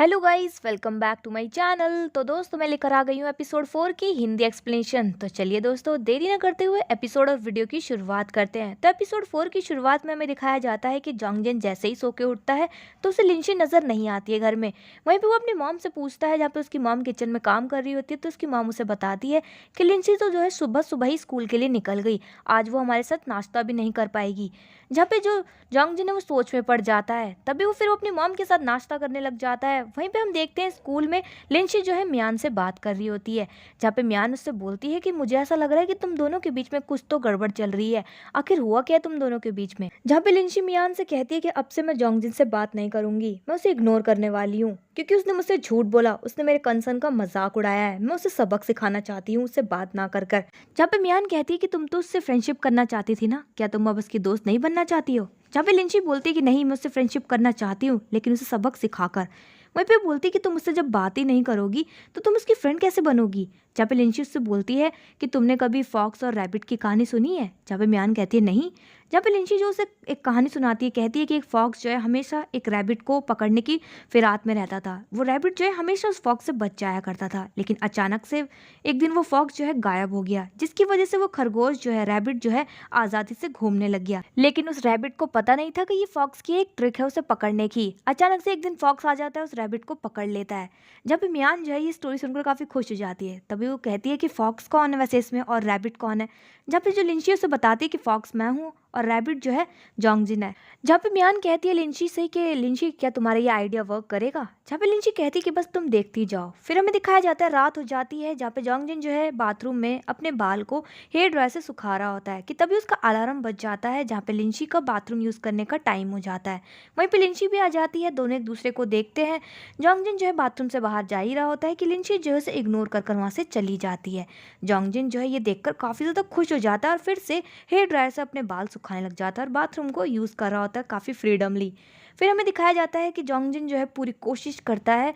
Hello guys, welcome back to my channel. तो दोस्तों, मैं लेकर आ गई हूँ एपिसोड 4 की हिंदी एक्सप्लेनेशन। तो चलिए दोस्तों, देरी न करते हुए एपिसोड और वीडियो की शुरुआत करते हैं। तो एपिसोड 4 की शुरुआत में हमें दिखाया जाता है कि जोंगजिन जैसे ही सो के उठता है तो उसे लिंशी नजर नहीं आती है घर में। वहीं पे वो अपनी मॉम से पूछता है, जहाँ पे उसकी मॉम किचन में काम कर रही होती है। तो उसकी मॉम उसे बताती है कि लिंशी तो जो है सुबह सुबह ही स्कूल के लिए निकल गई, आज वो हमारे साथ नाश्ता भी नहीं कर पाएगी। जहाँ पे जो जोंगजिन है वो सोच में पड़ जाता है। तभी वो फिर अपनी मॉम के साथ नाश्ता करने लग जाता है। वहीं पे हम देखते हैं स्कूल में लिंशी जो है मियान से बात कर रही होती है, जहाँ पे मियान उससे बोलती है कि मुझे ऐसा लग रहा है कि तुम दोनों के बीच में कुछ तो गड़बड़ चल रही है। आखिर हुआ क्या है तुम दोनों के बीच में? जहाँ पे लिंशी मियान से कहती है कि अब से मैं जोंगजिन से बात नहीं करूंगी, मैं उसे इग्नोर करने वाली हूँ क्योंकि उसने मुझसे झूठ बोला, उसने मेरे कंसर्न का मजाक उड़ाया है। मैं उसे सबक सिखाना चाहती हूँ, उससे बात ना कर कर। जहाँ पे मियान कहती है कि तुम तो उससे फ्रेंडशिप करना चाहती थी ना, क्या तुम अब उसकी दोस्त नहीं बनना चाहती हो? जहाँ पे लिंची बोलती है कि नहीं, मैं उससे फ्रेंडशिप करना चाहती हूँ, लेकिन उसे सबक सिखाकर। वहीं पे बोलती है कि तुम उससे जब बात ही नहीं करोगी तो तुम उसकी फ्रेंड कैसे बनोगी? जहाँ पे लिंची उससे बोलती है कि तुमने कभी फॉक्स और रैबिट की कहानी सुनी है? जहाँ पे म्यान कहती है नहीं। जहाँ पे लिंची जो उसे एक कहानी सुनाती है, कहती है कि एक फॉक्स जो है हमेशा एक रैबिट को पकड़ने की फिराक में रहता था। वो रैबिट जो है हमेशा उस फॉक्स से बच जाया करता था, लेकिन अचानक से एक दिन वो फॉक्स जो है गायब हो गया, जिसकी वजह से वो खरगोश जो है, रैबिट जो है, आजादी से घूमने लग गया। लेकिन उस रैबिट को पता नहीं था कि ये फॉक्स की एक ट्रिक है उसे पकड़ने की। अचानक से एक दिन फॉक्स आ जाता है, उस रैबिट को पकड़ लेता है। जब म्यान जो है ये स्टोरी सुनकर काफी खुश हो जाती है, तभी वो कहती है कि फॉक्स कौन है वैसे इसमें, और रैबिट कौन है? जब पे जो लिंची उसे बताती है कि फॉक्स मैं हूँ और रैबिट जो है जोंगजिन है। जहाँ पे म्यान कहती है लिंची से कि लिंची, क्या तुम्हारा ये आइडिया वर्क करेगा? जहाँ पे लिंची कहती है कि बस तुम देखती जाओ। फिर हमें दिखाया जाता है रात हो जाती है, जहाँ पे जोंगजिन जो है बाथरूम में अपने बाल को हेयर ड्रायर से सुखा रहा होता है कि तभी उसका अलार्म बज जाता है, जहाँ पे लिंची का बाथरूम यूज करने का टाइम हो जाता है। वहीं पे लिंची भी आ जाती है, दोनों एक दूसरे को देखते हैं। जोंगजिन जो है बाथरूम से बाहर जा ही रहा होता है कि लिंची जो है उसे इग्नोर कर वहां से चली जाती है। जोंगजिन जो है ये देखकर काफी ज्यादा खुश हो जाता है और फिर से हेयर ड्रायर से अपने बाल सुखाने लग जाता है और बाथरूम को यूज कर रहा होता है काफी फ्रीडमली। फिर हमें दिखाया जाता है कि जोंगजिन जो है पूरी कोशिश करता है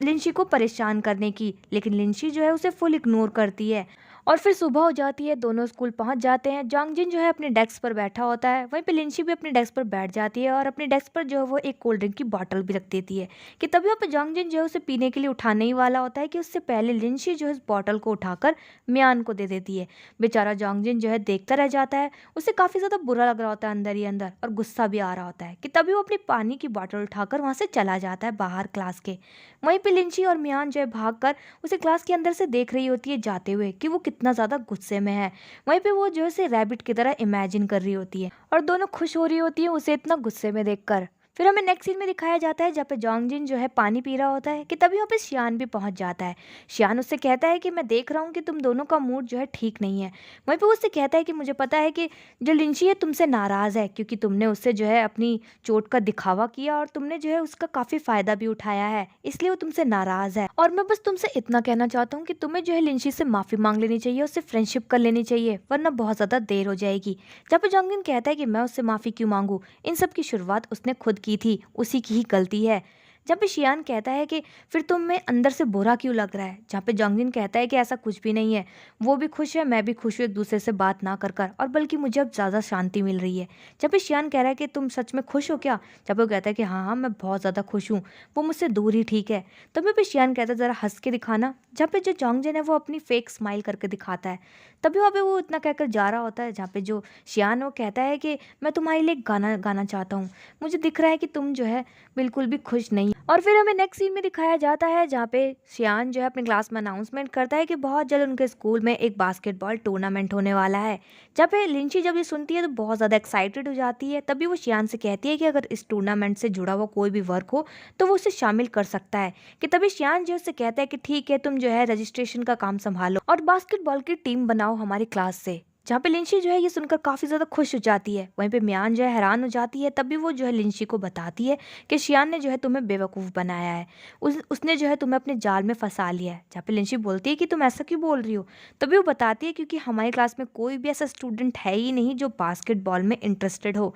लिंशी को परेशान करने की, लेकिन लिंशी जो है उसे फुल इग्नोर करती है। और फिर सुबह हो जाती है, दोनों स्कूल पहुंच जाते हैं। जोंगजिन जो है अपने डेस्क पर बैठा होता है, वहीं पे लिंशी भी अपने डेस्क पर बैठ जाती है और अपने डेस्क पर जो है वो एक कोल्ड ड्रिंक की बॉटल भी रख देती है कि तभी वहाँ पे जोंगजिन जो है उसे पीने के लिए उठाने ही वाला होता है कि उससे पहले लिंशी जो है इस बॉटल को उठाकर म्यान को दे देती है। बेचारा जोंगजिन जो है देखता रह जाता है, उसे काफी ज्यादा बुरा लग रहा होता है अंदर ही अंदर, और गुस्सा भी आ रहा होता है कि तभी वो अपनी पानी की बॉटल उठाकर वहां से चला जाता है बाहर क्लास के। वहीं पे लिंची और म्यान जो है भागकर उसे क्लास के अंदर से देख रही होती है जाते हुए कि वो कितना ज्यादा गुस्से में है। वहीं पे वो जो है उसे रैबिट की तरह इमेजिन कर रही होती है और दोनों खुश हो रही होती है उसे इतना गुस्से में देखकर। फिर हमें नेक्स्ट सीन में दिखाया जाता है, जहाँ पे जोंगजिन जो है पानी पी रहा होता है कि तभी वहाँ पे शियान भी पहुंच जाता है। शियान उससे कहता है कि मैं देख रहा हूँ कि तुम दोनों का मूड जो है ठीक नहीं है। वहीं पे वो उससे कहता है कि मुझे पता है कि जो लिंची है तुमसे नाराज है, क्योंकि तुमने उससे जो है अपनी चोट का दिखावा किया और तुमने जो है उसका काफी फायदा भी उठाया है, इसलिए वो तुमसे नाराज है। और मैं बस तुमसे इतना कहना चाहता हूँ कि तुम्हें जो है लिंची से माफी मांग लेनी चाहिए, उससे फ्रेंडशिप कर लेनी चाहिए, वरना बहुत ज्यादा देर हो जाएगी। जब पे जोंगजिन कहता है कि मैं उससे माफी क्यों मांगू, इन सब की शुरुआत उसने खुद की थी, उसी की ही गलती है। जब पे शियान कहता है कि फिर तुम में अंदर से बुरा क्यों लग रहा है, जहाँ पे जोंगजिन कहता है कि ऐसा कुछ भी नहीं है, वो भी खुश है, मैं भी खुश हूँ एक दूसरे से बात ना कर कर, और बल्कि मुझे अब ज्यादा शांति मिल रही है। जब पे शियान कह रहा है कि तुम सच में खुश हो क्या, जब वो कहता है कि हाँ हाँ मैं बहुत ज्यादा खुश हूँ, वो मुझसे दूर ही ठीक है। तभी पे शियान कहता है जरा हंस के दिखाना, जहाँ पे जो जोंगजिन है वो अपनी फेक स्माइल करके दिखाता है। तभी वहाँ पे वो इतना कहकर जा रहा होता है, जहाँ पे जो शियान वो कहता है कि मैं तुम्हारे लिए गाना गाना चाहता हूँ, मुझे दिख रहा है कि तुम जो है बिल्कुल भी खुश नहीं। और फिर हमें नेक्स्ट सीन में दिखाया जाता है, जहाँ पे शियान जो है अपने क्लास में अनाउंसमेंट करता है कि बहुत जल्द उनके स्कूल में एक बास्केटबॉल टूर्नामेंट होने वाला है। जब पे लिंची जब ये सुनती है तो बहुत ज़्यादा एक्साइटेड हो जाती है। तभी वो शियान से कहती है कि अगर इस टूर्नामेंट से जुड़ा हुआ कोई भी वर्क हो तो वो उसे शामिल कर सकता है। कि तभी शियान जो उससे कहता है कि ठीक है, तुम जो है रजिस्ट्रेशन का काम संभालो और बास्केटबॉल की टीम बनाओ हमारी क्लास से। जहाँ पे लिंची जो है ये सुनकर काफी ज्यादा खुश हो जाती है। वहीं पे म्यान जो है हैरान हो जाती है। तभी वो जो है लिंची को बताती है कि शियान ने जो है तुम्हें बेवकूफ़ बनाया है, उसने जो है तुम्हें अपने जाल में फंसा लिया है। जहाँ पे लिंची बोलती है कि तुम ऐसा क्यों बोल रही हो, तभी वो बताती है क्योंकि हमारी क्लास में कोई भी ऐसा स्टूडेंट है ही नहीं जो बास्केटबॉल में इंटरेस्टेड हो।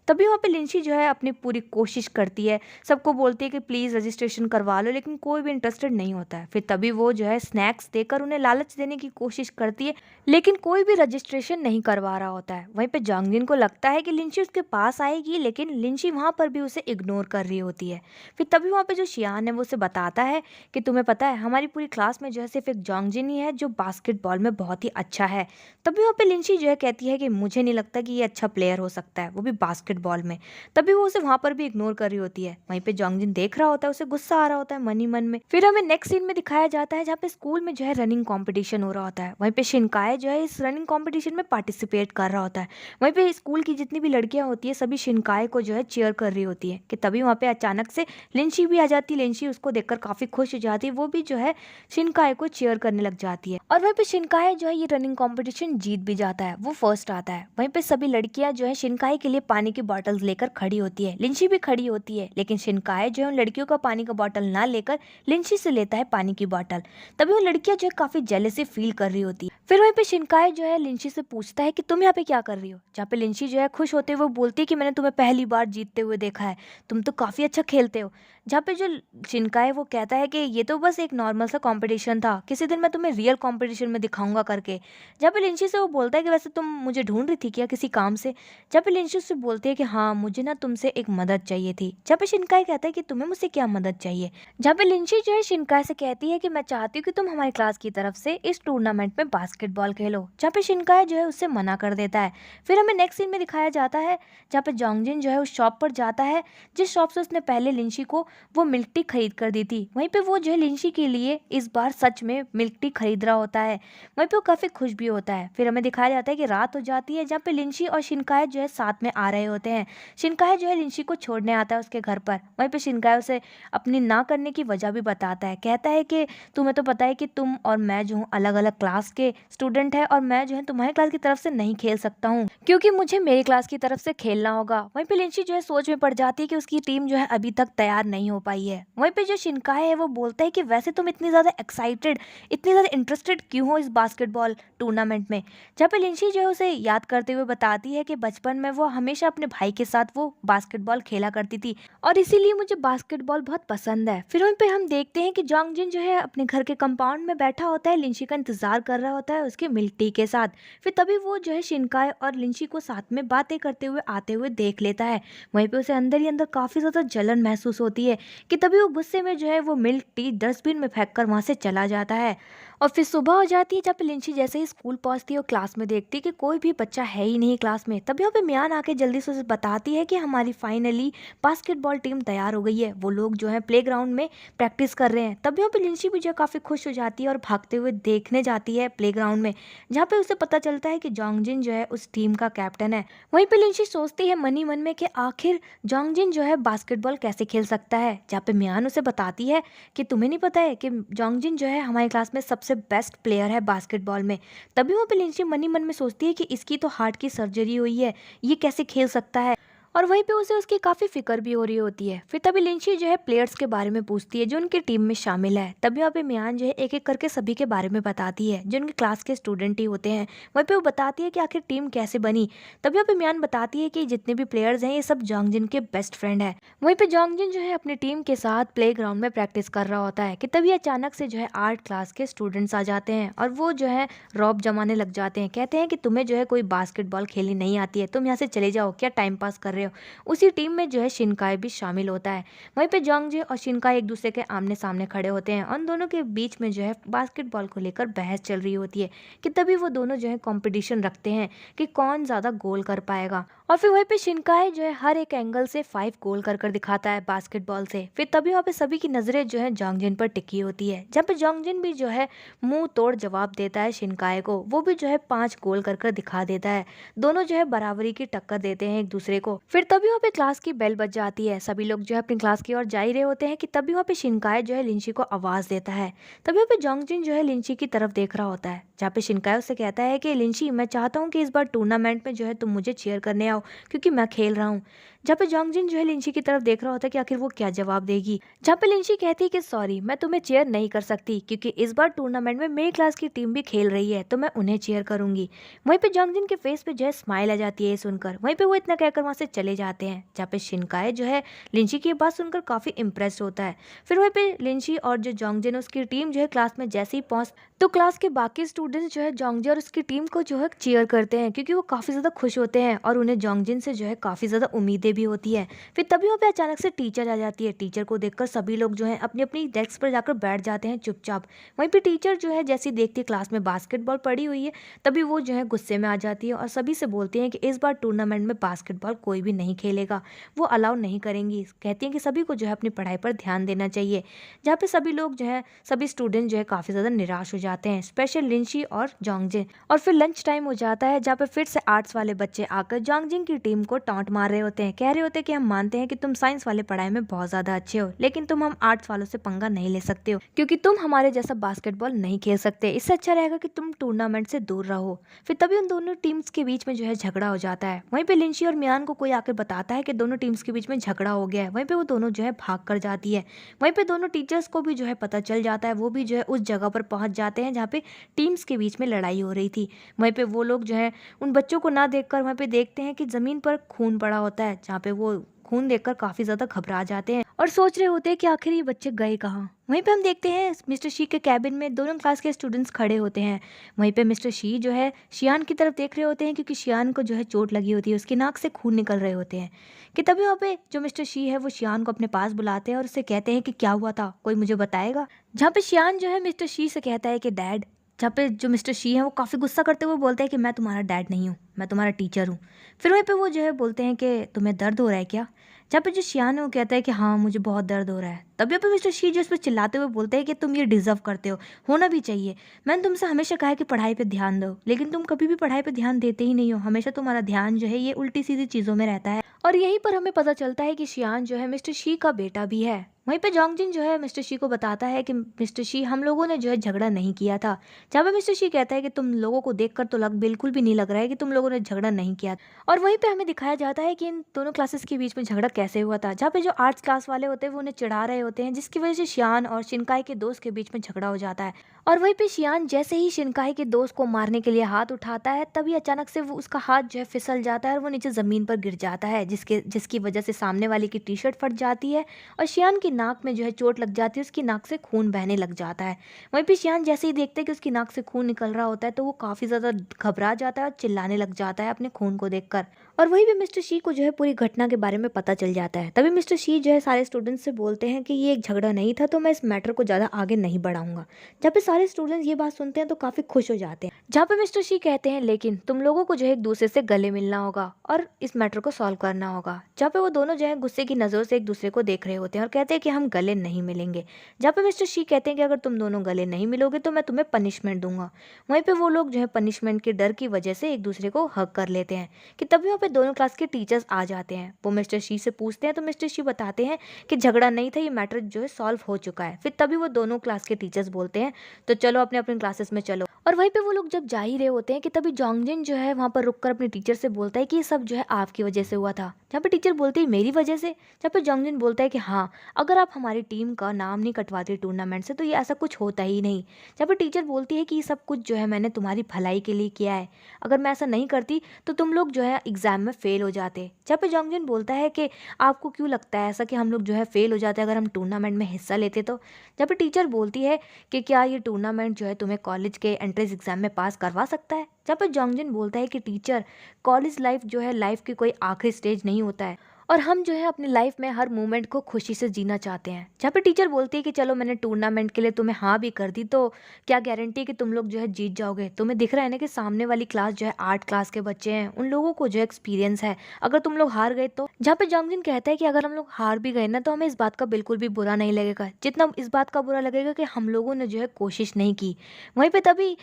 तभी वहाँ पे लिंशी जो है अपनी पूरी कोशिश करती है, सबको बोलती है कि प्लीज़ रजिस्ट्रेशन करवा लो, लेकिन कोई भी इंटरेस्टेड नहीं होता है। फिर तभी वो जो है स्नैक्स देकर उन्हें लालच देने की कोशिश करती है, लेकिन कोई भी रजिस्ट्रेशन नहीं करवा रहा होता है। वहीं पे जॉन्गजिन को लगता है कि लिंशी उसके पास आएगी, लेकिन लिंशी वहाँ पर भी उसे इग्नोर कर रही होती है। फिर तभी वहाँ पे जो शियान है वो उसे बताता है कि तुम्हें पता है हमारी पूरी क्लास में जो है सिर्फ एक जॉन्गजिन ही है जो बास्केटबॉल में बहुत ही अच्छा है। तभी वहाँ पे लिंशी जो है कहती है कि मुझे नहीं लगता कि ये अच्छा प्लेयर हो सकता है, वो भी बास्केटबॉल में। तभी वो उसे वहाँ पर भी इग्नोर कर रही होती है। वहीं पे जॉन्गजिन देख रहा होता है, उसे गुस्सा आ रहा होता है मन ही मन में। फिर हमें नेक्स्ट सीन में दिखाया जाता है जहाँ पे स्कूल में जो है रनिंग कॉम्पिटिशन हो रहा होता है। वहीं पे शिनकाय जो है इस रनिंग कॉम्पिटिशन में पार्टिसिपेट कर रहा होता है। वहीं पे स्कूल की जितनी भी लड़कियां होती है सभी शिनकाय को जो है चीयर कर रही होती है कि तभी वहाँ पे अचानक से लिंशी भी आ जाती है। लिंशी उसको देखकर काफी खुश हो जाती है, वो भी जो है शिनकाय को चीयर करने लग जाती है। और वहीं पे शिनकाय जो है ये रनिंग कॉम्पिटिशन जीत भी जाता है, वो फर्स्ट आता है। वहीं पे सभी लड़कियां जो है शिनकाय के लिए पानी की बॉटल्स लेकर खड़ी होती है, लिंशी भी खड़ी होती है, लेकिन शिनकाय जो है उन लड़कियों का पानी का बॉटल ना लेकर लिंशी से लेता है पानी की बॉटल। तभी वो लड़कियां जो है काफी जेलसी फील कर रही होती है। फिर वहीं पे शिनकाय जो है लिंशी से पूछता है कि तुम यहाँ पे क्या कर रही हो, जहाँ पे लिंशी जो है खुश होते हुए बोलती है कि मैंने तुम्हें पहली बार जीतते हुए देखा है, तुम तो काफी अच्छा खेलते हो। जहाँ पे जो शिनकाय वो कहता है कि ये तो बस एक नॉर्मल सा कंपटीशन था, किसी दिन मैं तुम्हें रियल कंपटीशन में दिखाऊंगा करके। जहाँ पे लिंशी से वो बोलता है कि वैसे तुम मुझे ढूंढ रही थी क्या किसी काम से। जहाँ पे लिंशी उससे बोलती है कि हाँ मुझे ना तुमसे एक मदद चाहिए थी। जहाँ पे शिनकाय कहता है कि तुम्हें मुझसे क्या मदद चाहिए। जहाँ पे लिंशी जो है शिनकाय से कहती है कि मैं चाहती हूँ कि तुम हमारी क्लास की तरफ से इस टूर्नामेंट में बास्केटबॉल खेलो। जहाँ पे शिनकाय जो है उससे मना कर देता है। फिर हमें नेक्स्ट सीन में दिखाया जाता है जहाँ पे जॉन्गजिन जो है उस शॉप पर जाता है जिस शॉप से उसने पहले लिंशी को वो मिल्क टी खरीद कर दी थी। वहीं पे वो जो है लिंशी के लिए इस बार सच में मिल्क टी खरीद रहा होता है। वहीं पे वो काफी खुश भी होता है। फिर हमें दिखाया जाता है कि रात हो जाती है जहाँ पे लिंशी और शिनकाय जो है साथ में आ रहे होते हैं। शिनकाय जो है लिंशी को छोड़ने आता है उसके घर पर। वहीं पे शिनकाय उसे अपनी ना करने की वजह भी बताता है, कहता है कि तुम्हें तो पता है कि तुम और मैं जो हूँ अलग अलग क्लास के स्टूडेंट है और मैं जो है तुम्हारी क्लास की तरफ से नहीं खेल सकता हूँ क्योंकि मुझे मेरी क्लास की तरफ से खेलना होगा। वहीं पे लिंशी जो है सोच में पड़ जाती है कि उसकी टीम जो है अभी तक तैयार नहीं हो पाई है। वहीं पे जो शिनकाय है वो बोलता है कि वैसे तुम इतनी ज्यादा एक्साइटेड, इतनी ज्यादा इंटरेस्टेड क्यों हो इस बास्केटबॉल टूर्नामेंट में। जहाँ पे लिंशी जो है उसे याद करते हुए बताती है कि बचपन में वो हमेशा अपने भाई के साथ वो बास्केटबॉल खेला करती थी और इसीलिए मुझे बास्केटबॉल बहुत पसंद है। फिर वहीं पे हम देखते हैं कि जॉन्गजिन जो है अपने घर के कंपाउंड में बैठा होता है, लिंशी का इंतजार कर रहा होता है उसके मिल्क टी के साथ। फिर तभी वो जो है शिनकाय और लिंशी को साथ में बातें करते हुए आते हुए देख लेता है। वहीं पे उसे अंदर ही अंदर काफी ज्यादा जलन महसूस होती है कि तभी वो गुस्से में जो है वो मिल्क टी डस्टबिन में फेंक कर वहां से चला जाता है। और फिर सुबह हो जाती है जब लिंशी जैसे ही स्कूल पहुंचती है और क्लास में देखती है कि कोई भी बच्चा है ही नहीं क्लास में। तभी वहाँ पे मियान आके जल्दी से उसे बताती है कि हमारी फाइनली बास्केटबॉल टीम तैयार हो गई है, वो लोग जो है प्लेग्राउंड में प्रैक्टिस कर रहे हैं। तभी वहाँ पे लिंशी भी जो है काफी खुश हो जाती है और भागते हुए देखने जाती है प्लेग्राउंड में, जहाँ पे उसे पता चलता है कि जॉन्गजिन जो है उस टीम का कैप्टन है। वहीं पे लिंशी सोचती है मन ही मन में कि आखिर जॉन्गजिन जो है बास्केटबॉल कैसे खेल सकता है। जहाँ पे मियान उसे बताती है कि तुम्हें नहीं पता है कि जॉन्गजिन जो है हमारी क्लास में सबसे बेस्ट प्लेयर है बास्केटबॉल में। तभी वहाँ पे लिंशी मन ही मन में सोचती है कि इसकी तो हार्ट की सर्जरी हुई है, ये कैसे खेल सकता है। और वहीं पे उसे उसकी काफ़ी फिक्र भी हो रही होती है। फिर तभी लिंशी जो है प्लेयर्स के बारे में पूछती है जो उनकी टीम में शामिल है। तभी वहाँ पे मियान जो है एक एक करके सभी के बारे में बताती है जो उनकी क्लास के स्टूडेंट ही होते हैं। वहीं पे वो बताती है कि आखिर टीम कैसे बनी। तभी वहाँ पे मियान बताती है कि जितने भी प्लेयर्स हैं ये सब जॉन्गजिन के बेस्ट फ्रेंड है। वहीं पे जॉन्गजिन जो है अपनी टीम के साथ प्ले ग्राउंड में प्रैक्टिस कर रहा होता है कि तभी अचानक से जो है आर्ट क्लास के स्टूडेंट्स आ जाते हैं और वो जो है रौब जमाने लग जाते हैं, कहते हैं कि तुम्हें जो है कोई बास्केटबॉल खेलनी नहीं आती है, तुम यहाँ से चले जाओ, क्या टाइम पास कर रहे हो। उसी टीम में जो है शिनकाय भी शामिल होता है। वहीं पे जॉन्गजे और शिनकाय एक दूसरे के आमने सामने खड़े होते हैं। उन दोनों के बीच में जो है बास्केटबॉल को लेकर बहस चल रही होती है कि तभी वो दोनों जो है कंपटीशन रखते हैं कि कौन ज्यादा गोल कर पाएगा। और फिर वहीं पे शिनकाय जो है हर एक एंगल से 5 गोल कर कर दिखाता है बास्केटबॉल से। फिर तभी वहाँ पे सभी की नजरें जो है जॉन्गजिन पर टिकी होती है, जब पे जॉन्गजिन भी जो है मुंह तोड़ जवाब देता है शिनकाय को। वो भी जो है 5 गोल कर कर दिखा देता है। दोनों जो है बराबरी की टक्कर देते हैं एक दूसरे को। फिर तभी वहाँ पे क्लास की बेल बज जाती है, सभी लोग जो है अपनी क्लास की ओर जा ही रहे होते हैं कि तभी वहाँ पे शिनकाय जो है लिंशी को आवाज देता है। तभी वहाँ पे जॉन्गजिन जो है लिंशी की तरफ देख रहा होता है, जहाँ पे शिनकाय उससे कहता है कि लिंशी मैं चाहता हूँ कि इस बार टूर्नामेंट में जो है तुम मुझे चीयर करने आओ क्योंकि मैं खेल रहा हूँ। जहाँ पे जॉन्गजिन जो है लिंशी की तरफ देख रहा होता है कि आखिर वो क्या जवाब देगी। जहाँ पे लिंशी कहती है कि सॉरी मैं तुम्हें चीयर नहीं कर सकती क्योंकि इस बार टूर्नामेंट में मेरी क्लास की टीम भी खेल रही है तो मैं उन्हें चीयर करूंगी। वहीं पे जॉन्गजिन के फेस पे जो है स्माइल आ जाती है सुनकर। वहीं पे वो इतना कहकर वहां से चले जाते हैं, जहाँ पे शिनकाए जो है लिंची की बात सुनकर काफ़ी इम्प्रेस्ड होता है। फिर वहीं पे लिंची और जो जोंगजिन उसकी टीम जो है क्लास में जैसे ही पहुँच तो क्लास के बाकी स्टूडेंट्स जो है जोंगजे और उसकी टीम को जो है चीयर करते हैं, क्योंकि वो काफ़ी ज़्यादा खुश होते हैं और उन्हें जोंगजिन से जो है काफ़ी ज़्यादा उम्मीदें भी होती है। फिर तभी वहाँ पे अचानक से टीचर आ जाती है। टीचर को देखकर सभी लोग जो है अपनी अपनी डेस्क पर जाकर बैठ जाते हैं चुपचाप। वहीं पे टीचर जो है जैसे ही देखती है क्लास में बास्केटबॉल पड़ी हुई है, तभी वो जो है गुस्से में आ जाती है और सभी से बोलती हैं कि इस बार टूर्नामेंट में बास्केटबॉल कोई भी नहीं खेलेगा, वो अलाउ नहीं करेंगी। कहती हैं कि सभी को जो है अपनी पढ़ाई पर ध्यान देना चाहिए। जहाँ पे सभी लोग जो है सभी स्टूडेंट जो है काफ़ी ज़्यादा निराश हो जाते हैं, स्पेशल लिंची और जोंगजिन। और फिर लंच टाइम हो जाता है, जहाँ पे फिर से आर्ट्स वाले बच्चे आकर जोंगजिन की टीम को टॉन्ट मार रहे होते हैं। कह रहे होते हैं कि हम मानते हैं कि तुम साइंस वाले पढ़ाई में बहुत ज़्यादा अच्छे हो, लेकिन तुम हम आर्ट्स वालों से पंगा नहीं ले सकते हो, क्योंकि तुम हमारे जैसा बास्केटबॉल नहीं खेल सकते। इससे अच्छा रहेगा कि तुम टूर्नामेंट से दूर रहो। फिर तभी उन दोनों टीम्स के बीच में जो है झगड़ा हो जाता है। वहीं पे लिंची और मियान को कोई आकर बताता है कि दोनों टीम्स के बीच में झगड़ा हो गया है। वहीं पे वो दोनों जो है भाग कर जाती है। वहीं पे दोनों टीचर्स को भी जो है पता चल जाता है। वो भी जो है उस जगह पर पहुंच जाते हैं जहाँ पे टीम्स के बीच में लड़ाई हो रही थी। वहीं पे वो लोग जो है उन बच्चों को ना देखकर वहीं पे देखते हैं कि जमीन पर खून पड़ा होता है, जहाँ पे वो खून देखकर काफी ज्यादा घबरा जाते हैं और सोच रहे होते हैं कि आखिर ये बच्चे गए कहाँ। वहीं पे हम देखते हैं मिस्टर शी के कैबिन में दोनों क्लास के स्टूडेंट्स खड़े होते हैं। वहीं पे मिस्टर शी जो है शियान की तरफ देख रहे होते हैं, क्योंकि शियान को जो है चोट लगी होती है, उसकी नाक से खून निकल रहे होते हैं। कि तभी वहाँ पे जो मिस्टर शी है वो शियान को अपने पास बुलाते हैं और उससे कहते हैं कि क्या हुआ था, कोई मुझे बताएगा। जहाँ पे शियान जो है मिस्टर शी से कहता है कि डैड, जहाँ पे जो मिस्टर शी है वो काफ़ी गुस्सा करते हुए बोलते हैं कि मैं तुम्हारा डैड नहीं हूँ, मैं तुम्हारा टीचर हूँ। फिर वहीं पे वो जो है बोलते हैं कि तुम्हें दर्द हो रहा है क्या। जहाँ पे जो शियान है वो कहता है कि हाँ मुझे बहुत दर्द हो रहा है। तभी पे मिस्टर शी जो इस पर चिल्लाते हुए बोलते हैं कि तुम ये डिजर्व करते हो, होना भी चाहिए। मैंने तुमसे हमेशा कहा है कि पढ़ाई पे ध्यान दो, लेकिन तुम कभी भी पढ़ाई पे ध्यान देते ही नहीं हो। हमेशा तुम्हारा ध्यान जो है ये उल्टी सीधी चीज़ों में रहता है। और यहीं पर हमें पता चलता है कि शियान जो है मिस्टर शी का बेटा भी है। वहीं पे जोंगजिन जो है मिस्टर शी को बताता है कि मिस्टर शी हम लोगों ने जो है झगड़ा नहीं किया था। जहाँ पे मिस्टर शी कहता है कि तुम लोगों को देखकर तो बिल्कुल भी नहीं लग रहा है कि तुम लोगों ने झगड़ा नहीं किया। और वहीं पे हमें दिखाया जाता है कि इन दोनों क्लासेस के बीच में झगड़ा कैसे हुआ था। जहाँ पे जो आर्ट्स क्लास वाले होते हैं वो उन्हें चिढ़ा रहे होते हैं, जिसकी वजह से शियान और शिनकाई के दोस्त के बीच में झगड़ा हो जाता है। और वहीं पे शियान जैसे ही शिनकाई के दोस्त को मारने के लिए हाथ उठाता है, तभी अचानक से वो उसका हाथ जो है फिसल जाता है और वो नीचे ज़मीन पर गिर जाता है, जिसकी वजह से सामने वाले की टी शर्ट फट जाती है और शियान की नाक में जो है चोट लग जाती है, उसकी नाक से खून बहने लग जाता है। वहीं पे शियान जैसे ही देखते हैं कि उसकी नाक से खून निकल रहा होता है, तो वो काफ़ी ज़्यादा घबरा जाता है और चिल्लाने लग जाता है अपने खून को देखकर। और वहीं पे मिस्टर शी को जो है पूरी घटना के बारे में पता चल जाता है। तभी मिस्टर शी जो है सारे स्टूडेंट्स से बोलते हैं कि ये एक झगड़ा नहीं था, तो मैं इस मैटर को ज़्यादा आगे नहीं बढ़ाऊंगा। जहाँ पे सारे स्टूडेंट्स ये बात सुनते हैं तो काफ़ी खुश हो जाते हैं। जहाँ पे मिस्टर शी कहते हैं लेकिन तुम लोगों को जो है एक दूसरे से गले मिलना होगा और इस मैटर को सॉल्व करना होगा। जहाँ पे वो दोनों जो है गुस्से की नज़रों से एक दूसरे को देख रहे होते हैं और कहते हैं कि हम गले नहीं मिलेंगे। जहाँ पे मिस्टर शी कहते हैं कि अगर तुम दोनों गले नहीं मिलोगे तो मैं तुम्हें पनिशमेंट दूंगा। वहीं पे वो लोग जो है पनिशमेंट के डर की वजह से एक दूसरे को हग कर लेते हैं। कि तभी वहाँ पे दोनों क्लास के टीचर्स आ जाते हैं। वो मिस्टर शी से पूछते हैं तो मिस्टर शी बताते हैं कि झगड़ा नहीं था, ये मैटर जो है सॉल्व हो चुका है। फिर तभी वो दोनों क्लास के टीचर्स बोलते हैं तो चलो अपने अपने क्लासेस में चलो। और वहीं पे वो लोग जब जा ही रहे होते हैं कि तभी जोंगजिन जो है वहाँ पर रुककर अपने टीचर से बोलता है कि ये सब जो है आपकी वजह से हुआ था। जहाँ पे टीचर बोलती है मेरी वजह से। जहाँ पे जोंगजिन बोलता है कि हाँ, अगर आप हमारी टीम का नाम नहीं कटवाते टूर्नामेंट से तो ये ऐसा कुछ होता ही नहीं। जहाँ पे टीचर बोलती है कि ये सब कुछ जो है मैंने तुम्हारी भलाई के लिए किया है, अगर मैं ऐसा नहीं करती तो तुम लोग जो है एग्जाम में फेल हो जाते। जहाँ पे जोंगजिन बोलता है कि आपको क्यों लगता है ऐसा कि हम लोग जो है फेल हो जाते अगर हम टूर्नामेंट में हिस्सा लेते तो। जहाँ पे टीचर बोलती है कि क्या ये टूर्नामेंट जो है तुम्हें कॉलेज के एंट्रेंस एग्जाम में पास करवा सकता है। जहाँ पे जोंगजिन बोलता है कि टीचर, कॉलेज लाइफ जो है लाइफ की कोई आखिरी स्टेज नहीं होता है और हम जो है अपनी लाइफ में हर मोमेंट को खुशी से जीना चाहते हैं। जहाँ पे टीचर बोलती है कि चलो मैंने टूर्नामेंट के लिए तुम्हें हाँ भी कर दी, तो क्या गारंटी है कि तुम लोग जो है जीत जाओगे। तुम्हें दिख रहा है ना कि सामने वाली क्लास जो है आर्ट क्लास के बच्चे हैं, उन लोगों को जो एक्सपीरियंस है, अगर तुम लोग हार गए तो। जहाँ पे जोंगजिन कहता है कि अगर हम लोग हार भी गए ना तो हमें इस बात का बिल्कुल भी बुरा नहीं लगेगा, जितना इस बात का बुरा लगेगा कि हम लोगों ने जो है कोशिश नहीं की। वहीं पे तभी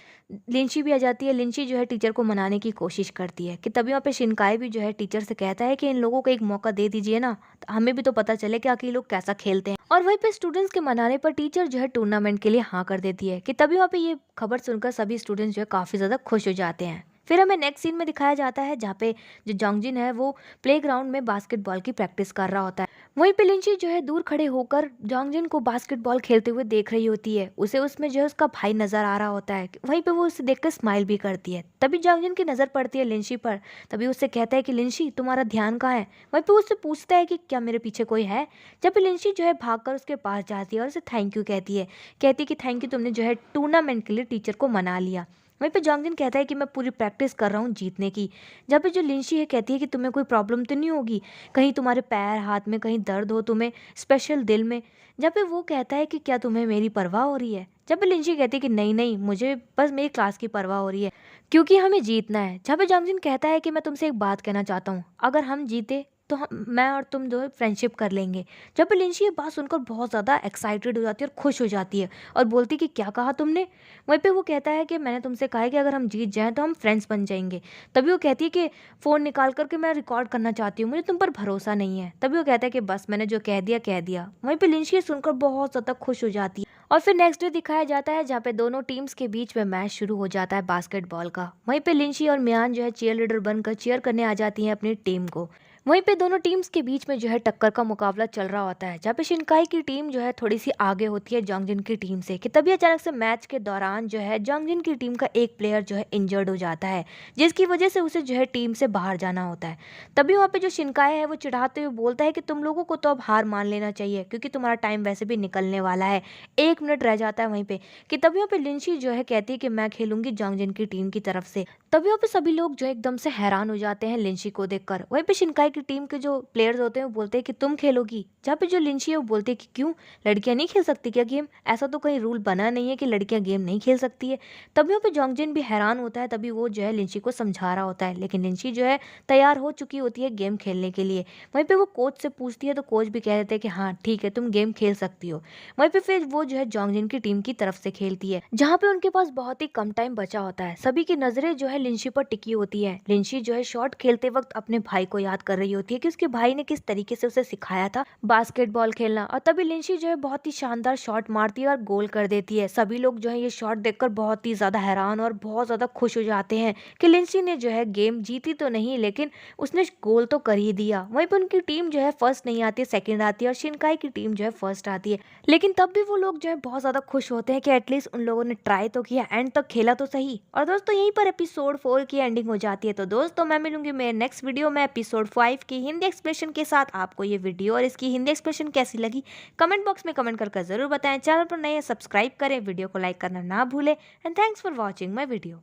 लिंची भी आ जाती है। लिंची जो है टीचर को मनाने की कोशिश करती है। कि तभी वहाँ पे शिनकाई भी जो है टीचर से कहता है कि इन लोगों को एक मौका दे दीजिए ना, तो हमें भी तो पता चले कि आखिर लोग कैसा खेलते हैं। और वहीं पे स्टूडेंट्स के मनाने पर टीचर जो है टूर्नामेंट के लिए हाँ कर देती है। कि तभी वहाँ पे ये खबर सुनकर सभी स्टूडेंट्स जो है काफी ज्यादा खुश हो जाते हैं। फिर हमें नेक्स्ट सीन में दिखाया जाता है जहाँ पे जो जोंगजिन है वो प्लेग्राउंड में बास्केटबॉल की प्रैक्टिस कर रहा होता है। वहीं पे लिंची जो है दूर खड़े होकर जोंगजिन को बास्केटबॉल खेलते हुए देख रही होती है। उसे उसमें जो है उसका भाई नजर आ रहा होता है। वहीं पे वो उसे देखकर स्माइल भी करती है। तभी जोंगजिन की नजर पड़ती है लिंची पर। तभी उससे कहता है कि लिंची तुम्हारा ध्यान कहाँ है। वहीं पे उससे पूछता है कि क्या मेरे पीछे कोई है। जब लिंची जो है भागकर उसके पास जाती है और उसे थैंक यू कहती है। कहती है कि थैंक यू, तुमने जो है टूर्नामेंट के लिए टीचर को मना लिया। वहीं पे जोंगजिन कहता है कि मैं पूरी प्रैक्टिस कर रहा हूँ जीतने की। जब पे जो लिंची है कहती है कि तुम्हें कोई प्रॉब्लम तो नहीं होगी, कहीं तुम्हारे पैर हाथ में कहीं दर्द हो तुम्हें, स्पेशल दिल में। जब पे वो कहता है कि क्या तुम्हें मेरी परवाह हो रही है। जब पे लिंची कहती है कि नहीं नहीं, मुझे बस मेरी क्लास की परवाह हो रही है क्योंकि हमें जीतना है। जब पे जोंगजिन कहता है कि मैं तुमसे एक बात कहना चाहता हूँ, अगर हम जीते तो मैं और तुम जो है फ्रेंडशिप कर लेंगे। जब पे लिंची ये बात सुनकर बहुत ज़्यादा एक्साइटेड हो जाती है और खुश हो जाती है और बोलती कि क्या कहा तुमने। वहीं पे वो कहता है कि मैंने तुमसे कहा है कि अगर हम जीत जाएं तो हम फ्रेंड्स बन जाएंगे। तभी वो कहती है कि फ़ोन निकाल करके मैं रिकॉर्ड करना चाहती हूँ, मुझे तुम पर भरोसा नहीं है। तभी वो कहता है कि बस मैंने जो कह दिया कह दिया। वहीं पे लिंची ये सुनकर बहुत ज़्यादा खुश हो जाती है। और फिर नेक्स्ट डे दिखाया जाता है जहाँ पे दोनों टीम्स के बीच में मैच शुरू हो जाता है बास्केटबॉल का। वहीं पे लिंची और मियान जो है चीयर लीडर बनकर चीयर करने आ जाती हैं अपनी टीम को। वहीं पे दोनों टीम्स के बीच में जो है टक्कर का मुकाबला चल रहा होता है जहाँ पे शिनकाई की टीम जो है थोड़ी सी आगे होती है जोंगजिन की टीम से। कि तभी अचानक से मैच के दौरान जो है जोंगजिन की टीम का एक प्लेयर जो है इंजर्ड हो जाता है, जिसकी वजह से उसे जो है टीम से बाहर जाना होता है। तभी वहाँ पे जो शिनकाई है वो चिढ़ाते हुए बोलता है कि तुम लोगों को तो अब हार मान लेना चाहिए क्योंकि तुम्हारा टाइम वैसे भी निकलने वाला है, 1 मिनट रह जाता है वहीं पे। कि तभी वहाँ पे लिंची जो है कहती है कि मैं खेलूंगी जोंगजिन की टीम की तरफ से। तभी वहाँ पे सभी लोग जो एकदम से हैरान हो जाते हैं लिंची को देखकर। वहीं पे शिनकाई की टीम के जो प्लेयर्स होते हैं वो बोलते हैं कि तुम खेलोगी। जहाँ पे जो लिंची है वो बोलते हैं कि क्यों, लड़कियां नहीं खेल सकती क्या गेम, ऐसा तो कहीं रूल बना नहीं है कि लड़कियां गेम नहीं खेल सकती है। तभी वहाँ पे जोंगजिन भी हैरान होता है। तभी वो जो है लिंची को समझा रहा होता है, लेकिन लिंची जो है तैयार हो चुकी होती है गेम खेलने के लिए। वहीं पे वो कोच से पूछती है तो कोच भी कह देते हैं कि हाँ ठीक है तुम गेम खेल सकती हो। वहीं पे फिर वो जो है जोंगजिन की टीम की तरफ से खेलती है जहाँ पे उनके पास बहुत ही कम टाइम बचा होता है। सभी की नजरें जो है लिंची पर टिकी होती है। लिंची जो है शॉट खेलते वक्त अपने भाई को याद कर रही होती है कि उसके भाई ने किस तरीके से उसे सिखाया था बास्केटबॉल खेलना। और तभी लिंची जो है बहुत ही शानदार शॉट मारती है और गोल कर देती है। सभी लोग जो है ये शॉट देखकर बहुत ही ज्यादा हैरान और बहुत ज्यादा खुश हो जाते हैं कि लिंची ने जो है गेम जीती तो नहीं लेकिन उसने गोल तो कर ही दिया। वहीं पर उनकी टीम जो है फर्स्ट नहीं आती है, सेकंड आती है और शिनकाई की टीम जो है फर्स्ट आती है। लेकिन तब भी वो लोग जो है बहुत ज्यादा खुश होते हैं कि एटलीस्ट उन लोगों ने ट्राई तो किया, एंड तक खेला तो सही। और दोस्तों यहीं पर एपिसोड 4 की एंडिंग हो जाती है। तो दोस्तों मैं मिलूंगी मेरे नेक्स्ट वीडियो में एपिसोड 5 की हिंदी एक्सप्लेनेशन के साथ। आपको ये वीडियो और इसकी हिंदी एक्सप्लेनेशन कैसी लगी कमेंट बॉक्स में कमेंट करके जरूर बताएं। चैनल पर नए सब्सक्राइब करें, वीडियो को लाइक करना ना भूलें। And thanks for watching my video.